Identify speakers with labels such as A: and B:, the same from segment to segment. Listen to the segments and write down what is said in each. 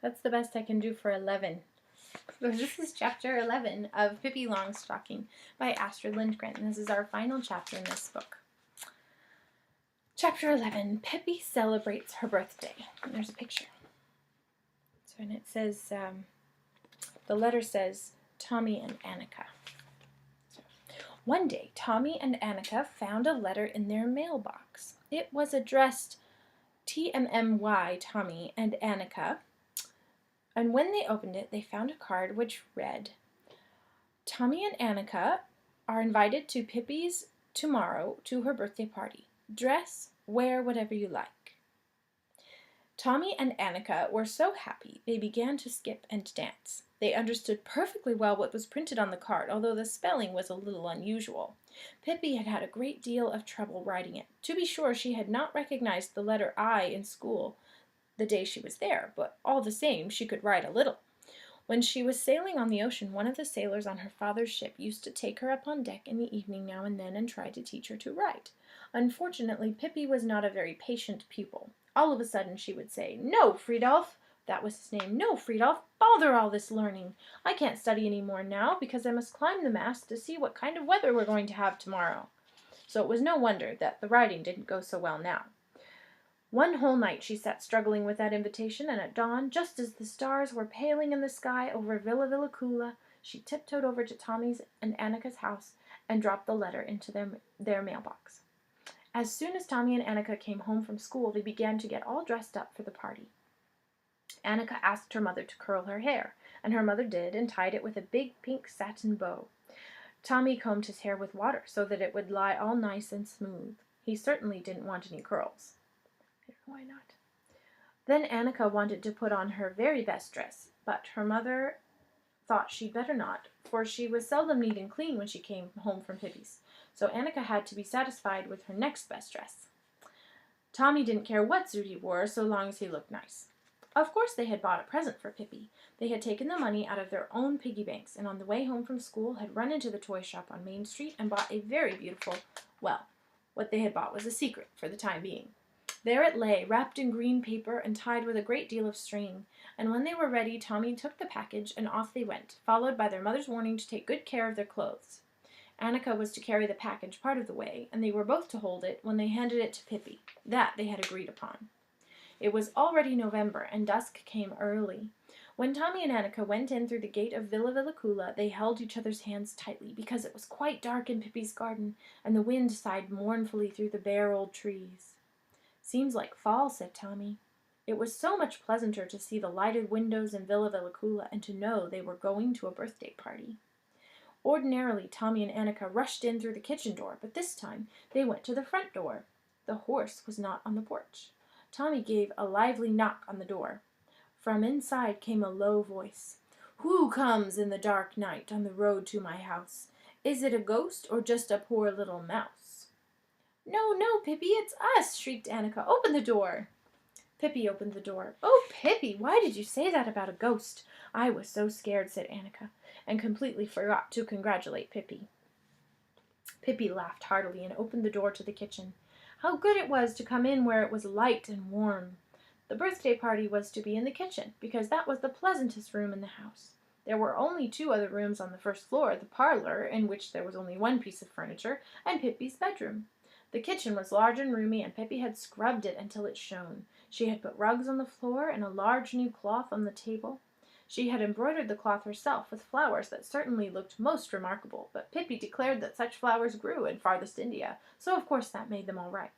A: That's the best I can do for 11. So this is chapter 11 of Pippi Longstocking by Astrid Lindgren. This is our final chapter in this book. Chapter 11, Pippi celebrates her birthday. And there's a picture. So, and it says, the letter says, Tommy and Annika. So, one day, Tommy and Annika found a letter in their mailbox. It was addressed TMMY, Tommy and Annika. And when they opened it, they found a card which read, Tommy and Annika are invited to Pippi's tomorrow to her birthday party. Dress, wear whatever you like. Tommy and Annika were so happy they began to skip and dance. They understood perfectly well what was printed on the card, although the spelling was a little unusual. Pippi had had a great deal of trouble writing it. To be sure, she had not recognized the letter I in school the day she was there, but all the same she could write a little. When she was sailing on the ocean, one of the sailors on her father's ship used to take her up on deck in the evening now and then and try to teach her to write. Unfortunately, Pippi was not a very patient pupil. All of a sudden she would say, No, Friedolf! That was his name. No, Friedolf! Bother all this learning! I can't study any more now, because I must climb the mast to see what kind of weather we're going to have tomorrow. So it was no wonder that the writing didn't go so well now. One whole night she sat struggling with that invitation, and at dawn, just as the stars were paling in the sky over Villa Villacula, she tiptoed over to Tommy's and Annika's house and dropped the letter into their mailbox. As soon as Tommy and Annika came home from school, they began to get all dressed up for the party. Annika asked her mother to curl her hair, and her mother did, and tied it with a big pink satin bow. Tommy combed his hair with water so that it would lie all nice and smooth. He certainly didn't want any curls. Why not? Then Annika wanted to put on her very best dress, but her mother thought she'd better not, for she was seldom neat and clean when she came home from Pippi's, so Annika had to be satisfied with her next best dress. Tommy didn't care what suit he wore so long as he looked nice. Of course they had bought a present for Pippi. They had taken the money out of their own piggy banks, and on the way home from school had run into the toy shop on Main Street and bought a very beautiful, well, what they had bought was a secret for the time being. There it lay, wrapped in green paper and tied with a great deal of string, and when they were ready, Tommy took the package and off they went, followed by their mother's warning to take good care of their clothes. Annika was to carry the package part of the way, and they were both to hold it when they handed it to Pippi. That they had agreed upon. It was already November, and dusk came early. When Tommy and Annika went in through the gate of Villa Villacula, they held each other's hands tightly, because it was quite dark in Pippi's garden, and the wind sighed mournfully through the bare old trees. Seems like fall, said Tommy. It was so much pleasanter to see the lighted windows in Villa Villacula and to know they were going to a birthday party. Ordinarily, Tommy and Annika rushed in through the kitchen door, but this time they went to the front door. The horse was not on the porch. Tommy gave a lively knock on the door. From inside came a low voice. Who comes in the dark night on the road to my house? Is it a ghost or just a poor little mouse? No, no, Pippi, it's us, shrieked Annika. Open the door. Pippi opened the door. Oh, Pippi, why did you say that about a ghost? I was so scared, said Annika, and completely forgot to congratulate Pippi. Pippi laughed heartily and opened the door to the kitchen. How good it was to come in where it was light and warm. The birthday party was to be in the kitchen, because that was the pleasantest room in the house. There were only 2 other rooms on the first floor, the parlor, in which there was only 1 piece of furniture, and Pippi's bedroom. The kitchen was large and roomy, and Pippi had scrubbed it until it shone. She had put rugs on the floor and a large new cloth on the table. She had embroidered the cloth herself with flowers that certainly looked most remarkable, but Pippi declared that such flowers grew in farthest India, so of course that made them all right.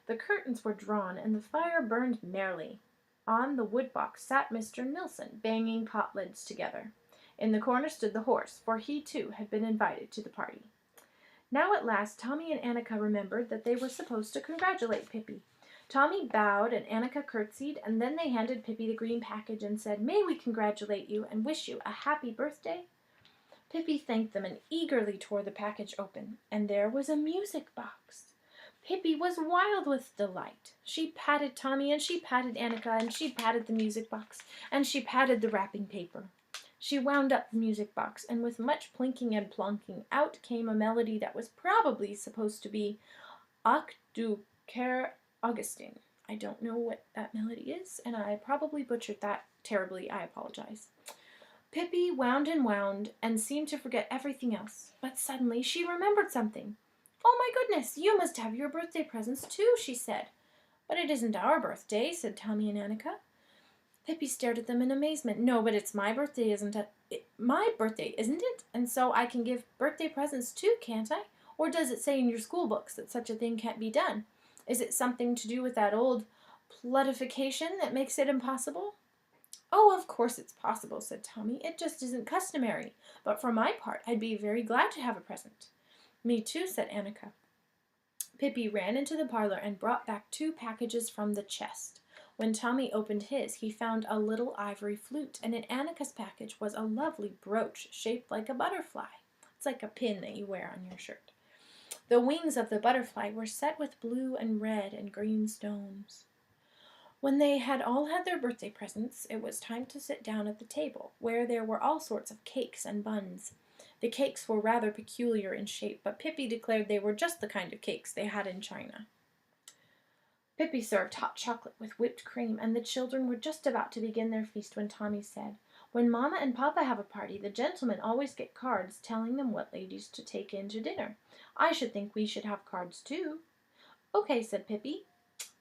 A: The curtains were drawn, and the fire burned merrily. On the woodbox sat Mr. Nilsson, banging pot lids together. In the corner stood the horse, for he too had been invited to the party. Now at last Tommy and Annika remembered that they were supposed to congratulate Pippi. Tommy bowed and Annika curtsied, and then they handed Pippi the green package and said, May we congratulate you and wish you a happy birthday? Pippi thanked them and eagerly tore the package open, and there was a music box. Pippi was wild with delight. She patted Tommy and she patted Annika and she patted the music box and she patted the wrapping paper. She wound up the music box, and with much plinking and plonking, out came a melody that was probably supposed to be Ach du Herr Augustin. I don't know what that melody is, and I probably butchered that terribly. I apologize. Pippi wound and seemed to forget everything else. But suddenly she remembered something. "Oh, my goodness, you must have your birthday presents too," she said. "But it isn't our birthday," said Tommy and Annika. Pippi stared at them in amazement. "No, but it's my birthday, isn't it? My birthday, isn't it? And so I can give birthday presents too, can't I? Or does it say in your school books that such a thing can't be done? Is it something to do with that old plutification that makes it impossible?" "Oh, of course it's possible," said Tommy. "It just isn't customary. But for my part, I'd be very glad to have a present." "Me too," said Annika. Pippi ran into the parlor and brought back 2 packages from the chest. When Tommy opened his, he found a little ivory flute, and in Annika's package was a lovely brooch shaped like a butterfly. It's like a pin that you wear on your shirt. The wings of the butterfly were set with blue and red and green stones. When they had all had their birthday presents, it was time to sit down at the table, where there were all sorts of cakes and buns. The cakes were rather peculiar in shape, but Pippi declared they were just the kind of cakes they had in China. Pippi served hot chocolate with whipped cream, and the children were just about to begin their feast when Tommy said, "When Mamma and Papa have a party, the gentlemen always get cards telling them what ladies to take in to dinner. I should think we should have cards too." "Okay," said Pippi.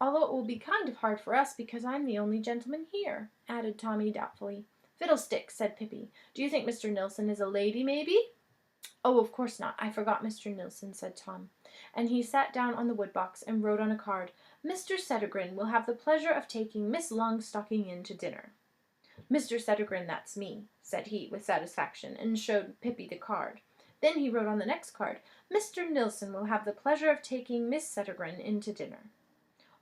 A: "Although it will be kind of hard for us because I'm the only gentleman here," added Tommy doubtfully. "Fiddlesticks," said Pippi. "Do you think Mr. Nilsson is a lady, maybe?" "Oh, of course not. I forgot Mr. Nilsson," said Tom. And he sat down on the woodbox and wrote on a card, "Mr. Settergren will have the pleasure of taking Miss Longstocking in to dinner." "Mr. Settergren, that's me," said he with satisfaction, and showed Pippi the card. Then he wrote on the next card, "Mr. Nilsson will have the pleasure of taking Miss Settergren in to dinner."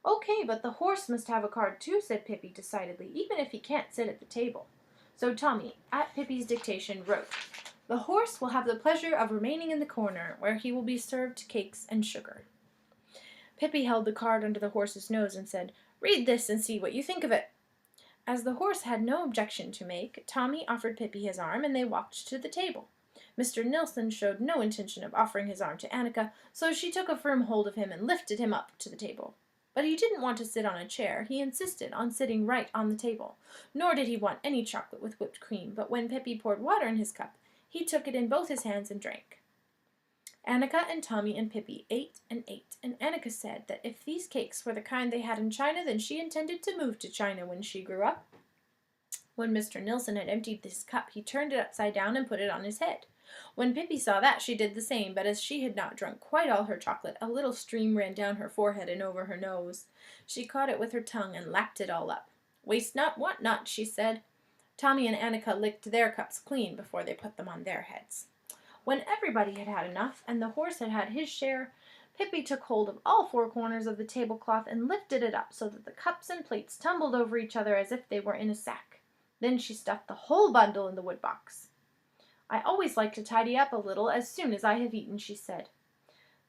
A: "Okay, but the horse must have a card too," said Pippi decidedly, "even if he can't sit at the table." So Tommy, at Pippi's dictation, wrote, "The horse will have the pleasure of remaining in the corner, where he will be served cakes and sugar." Pippi held the card under the horse's nose and said, "Read this and see what you think of it." As the horse had no objection to make, Tommy offered Pippi his arm, and they walked to the table. Mr. Nilsson showed no intention of offering his arm to Annika, so she took a firm hold of him and lifted him up to the table. But he didn't want to sit on a chair. He insisted on sitting right on the table. Nor did he want any chocolate with whipped cream, but when Pippi poured water in his cup, he took it in both his hands and drank. Annika and Tommy and Pippi ate, and Annika said that if these cakes were the kind they had in China, then she intended to move to China when she grew up. When Mr. Nilsson had emptied his cup, he turned it upside down and put it on his head. When Pippi saw that, she did the same, but as she had not drunk quite all her chocolate, a little stream ran down her forehead and over her nose. She caught it with her tongue and lapped it all up. "Waste not, want not," she said. Tommy and Annika licked their cups clean before they put them on their heads. When everybody had had enough, and the horse had had his share, Pippi took hold of all 4 corners of the tablecloth and lifted it up so that the cups and plates tumbled over each other as if they were in a sack. Then she stuffed the whole bundle in the woodbox. "I always like to tidy up a little as soon as I have eaten," she said.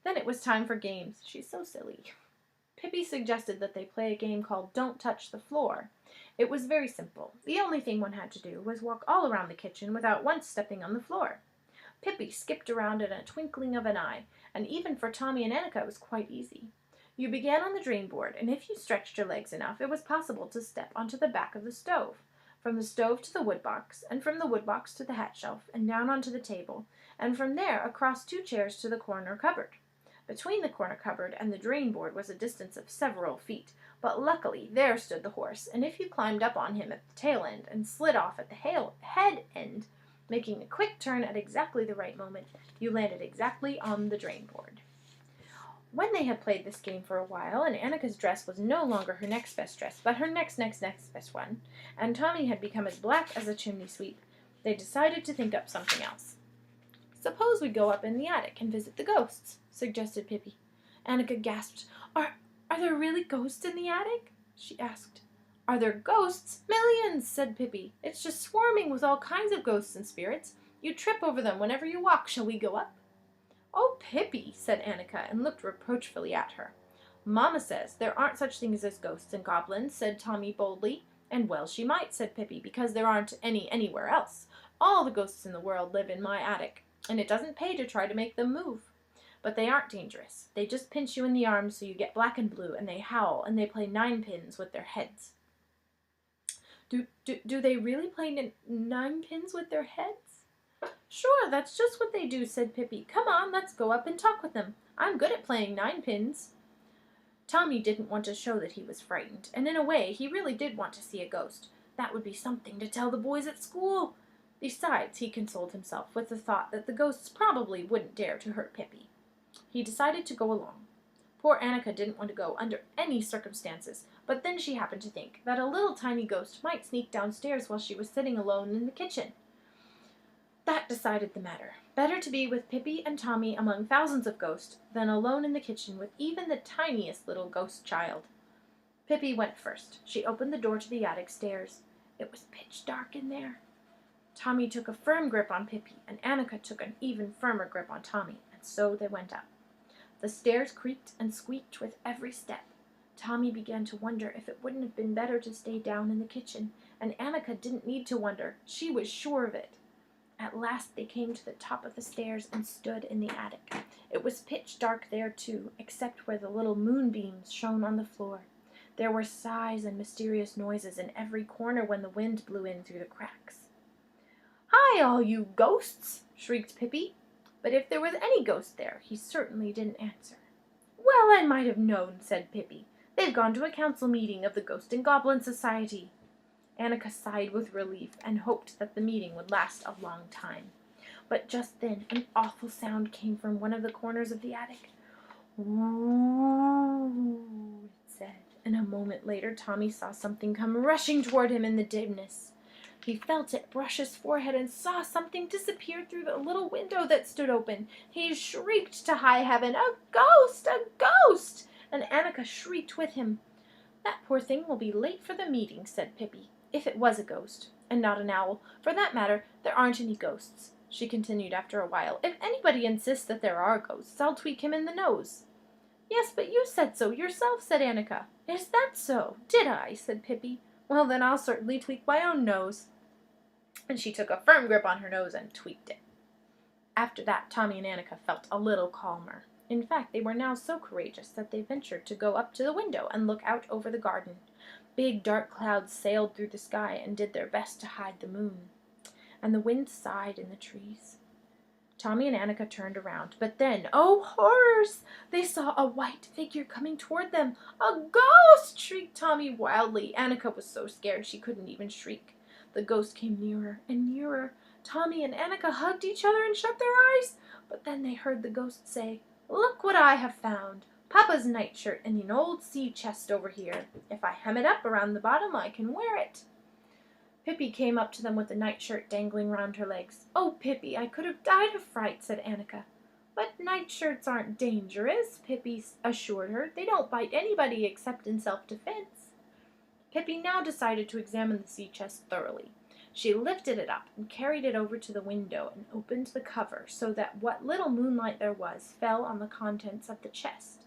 A: Then it was time for games. She's so silly. Pippi suggested that they play a game called Don't Touch the Floor. It was very simple. The only thing one had to do was walk all around the kitchen without once stepping on the floor. Pippi skipped around in a twinkling of an eye, and even for Tommy and Annika it was quite easy. You began on the drain board, and if you stretched your legs enough, it was possible to step onto the back of the stove. From the stove to the woodbox, and from the woodbox to the hat shelf, and down onto the table, and from there across 2 chairs to the corner cupboard. Between the corner cupboard and the drain board was a distance of several feet, but luckily there stood the horse, and if you climbed up on him at the tail end and slid off at the head end, making a quick turn at exactly the right moment, you landed exactly on the drain board. When they had played this game for a while, and Annika's dress was no longer her next best dress, but her next best one, and Tommy had become as black as a chimney sweep, they decided to think up something else. "Suppose we go up in the attic and visit the ghosts," suggested Pippi. Annika gasped. Are there really ghosts in the attic?" she asked. "Are there ghosts? Millions," said Pippi. "It's just swarming with all kinds of ghosts and spirits. You trip over them whenever you walk. Shall we go up?" "Oh, Pippi," said Annika, and looked reproachfully at her. "Mamma says there aren't such things as ghosts and goblins," said Tommy boldly. "And well she might," said Pippi, "because there aren't any anywhere else. All the ghosts in the world live in my attic, and it doesn't pay to try to make them move." But they aren't dangerous. They just pinch you in the arms so you get black and blue, and they howl, and they play ninepins with their heads. Do they really play ninepins with their heads? Sure, that's just what they do, said Pippi. Come on, let's go up and talk with them. I'm good at playing ninepins. Tommy didn't want to show that he was frightened, and in a way, he really did want to see a ghost. That would be something to tell the boys at school. Besides, he consoled himself with the thought that the ghosts probably wouldn't dare to hurt Pippi. He decided to go along. Poor Annika didn't want to go under any circumstances, but then she happened to think that a little tiny ghost might sneak downstairs while she was sitting alone in the kitchen. That decided the matter. Better to be with Pippi and Tommy among thousands of ghosts than alone in the kitchen with even the tiniest little ghost child. Pippi went first. She opened the door to the attic stairs. It was pitch dark in there. Tommy took a firm grip on Pippi, and Annika took an even firmer grip on Tommy, and so they went up. The stairs creaked and squeaked with every step. Tommy began to wonder if it wouldn't have been better to stay down in the kitchen, and Annika didn't need to wonder. She was sure of it. At last they came to the top of the stairs and stood in the attic. It was pitch dark there, too, except where the little moonbeams shone on the floor. There were sighs and mysterious noises in every corner when the wind blew in through the cracks. "Hi, all you ghosts!" shrieked Pippi. But if there was any ghost there, he certainly didn't answer. "Well, I might have known," said Pippi. "They've gone to a council meeting of the Ghost and Goblin Society." Annika sighed with relief and hoped that the meeting would last a long time. But just then an awful sound came from one of the corners of the attic. "Ooh," it said, and a moment later Tommy saw something come rushing toward him in the dimness. He felt it brush his forehead and saw something disappear through the little window that stood open. He shrieked to high heaven, "A ghost! A ghost!" and Annika shrieked with him. "That poor thing will be late for the meeting," said Pippi. "If it was a ghost, and not an owl. For that matter, there aren't any ghosts," she continued after a while. "If anybody insists that there are ghosts, I'll tweak him in the nose." "Yes, but you said so yourself," said Annika. "Is that so? Did I?" said Pippi. "Well, then I'll certainly tweak my own nose." And she took a firm grip on her nose and tweaked it. After that, Tommy and Annika felt a little calmer. In fact, they were now so courageous that they ventured to go up to the window and look out over the garden. Big dark clouds sailed through the sky and did their best to hide the moon. And the wind sighed in the trees. Tommy and Annika turned around, but then, oh horrors! They saw a white figure coming toward them. "A ghost!" shrieked Tommy wildly. Annika was so scared she couldn't even shriek. The ghost came nearer and nearer. Tommy and Annika hugged each other and shut their eyes. But then they heard the ghost say, "Look what I have found. Papa's nightshirt in an old sea chest over here. If I hem it up around the bottom, I can wear it." Pippi came up to them with the nightshirt dangling round her legs. "Oh, Pippi, I could have died of fright," said Annika. "But nightshirts aren't dangerous," Pippi assured her. "They don't bite anybody except in self-defense." Pippi now decided to examine the sea chest thoroughly. She lifted it up and carried it over to the window and opened the cover so that what little moonlight there was fell on the contents of the chest.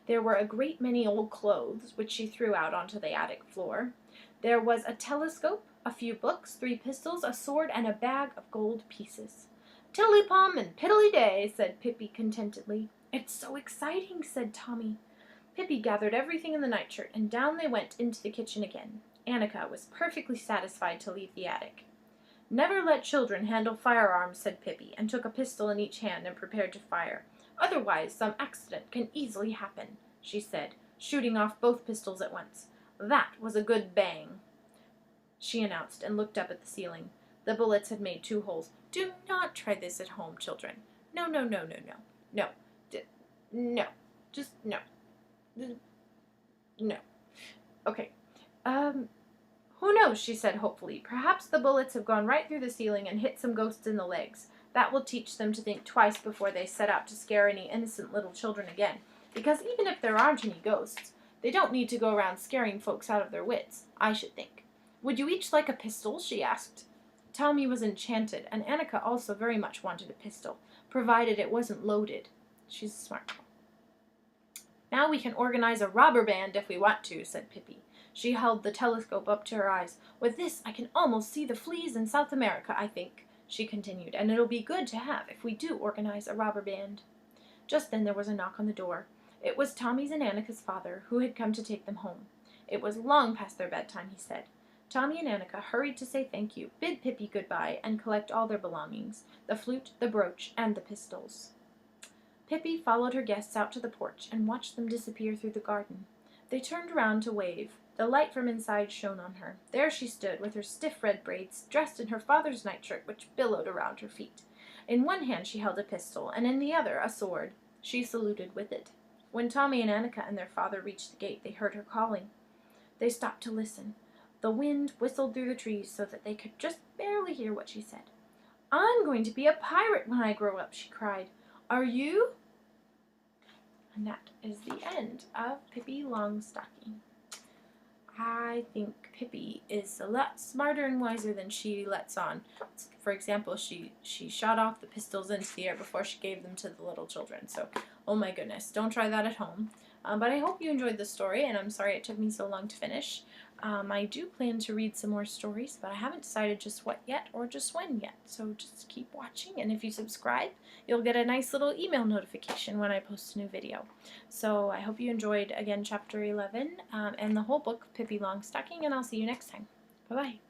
A: There were a great many old clothes, which she threw out onto the attic floor. There was a telescope, a few books, 3 pistols, a sword, and a bag of gold pieces. "Tiddly-pom and piddly-day," said Pippi contentedly. "It's so exciting," said Tommy. Pippi gathered everything in the nightshirt, and down they went into the kitchen again. Annika was perfectly satisfied to leave the attic. "Never let children handle firearms," said Pippi, and took a pistol in each hand and prepared to fire. "Otherwise some accident can easily happen," she said, shooting off both pistols at once. "That was a good bang," she announced, and looked up at the ceiling. The bullets had made 2 holes. "Do not try this at home, children. No, no, no, no, no. No. No. Just no. No. Okay. Who knows," she said hopefully. "Perhaps the bullets have gone right through the ceiling and hit some ghosts in the legs. That will teach them to think twice before they set out to scare any innocent little children again. Because even if there aren't any ghosts, they don't need to go around scaring folks out of their wits, I should think. Would you each like a pistol?" she asked. Tommy was enchanted, and Annika also very much wanted a pistol, provided it wasn't loaded. She's a smart girl. "Now we can organize a robber band if we want to," said Pippi. She held the telescope up to her eyes. "With this I can almost see the fleas in South America, I think," she continued, "and it'll be good to have if we do organize a robber band." Just then there was a knock on the door. It was Tommy's and Annika's father, who had come to take them home. It was long past their bedtime, he said. Tommy and Annika hurried to say thank you, bid Pippi goodbye, and collect all their belongings, the flute, the brooch, and the pistols. Pippi followed her guests out to the porch and watched them disappear through the garden. They turned around to wave. The light from inside shone on her. There she stood, with her stiff red braids, dressed in her father's nightshirt, which billowed around her feet. In one hand she held a pistol, and in the other a sword. She saluted with it. When Tommy and Annika and their father reached the gate, they heard her calling. They stopped to listen. The wind whistled through the trees so that they could just barely hear what she said. "I'm going to be a pirate when I grow up," she cried. "Are you?" And that is the end of Pippi Longstocking. I think Pippi is a lot smarter and wiser than she lets on. For example, she shot off the pistols into the air before she gave them to the little children. So, oh my goodness, don't try that at home. But I hope you enjoyed the story, and I'm sorry it took me so long to finish. I do plan to read some more stories, but I haven't decided just what yet or just when yet. So just keep watching, and if you subscribe, you'll get a nice little email notification when I post a new video. So I hope you enjoyed, again, Chapter 11 and the whole book, Pippi Longstocking, and I'll see you next time. Bye-bye.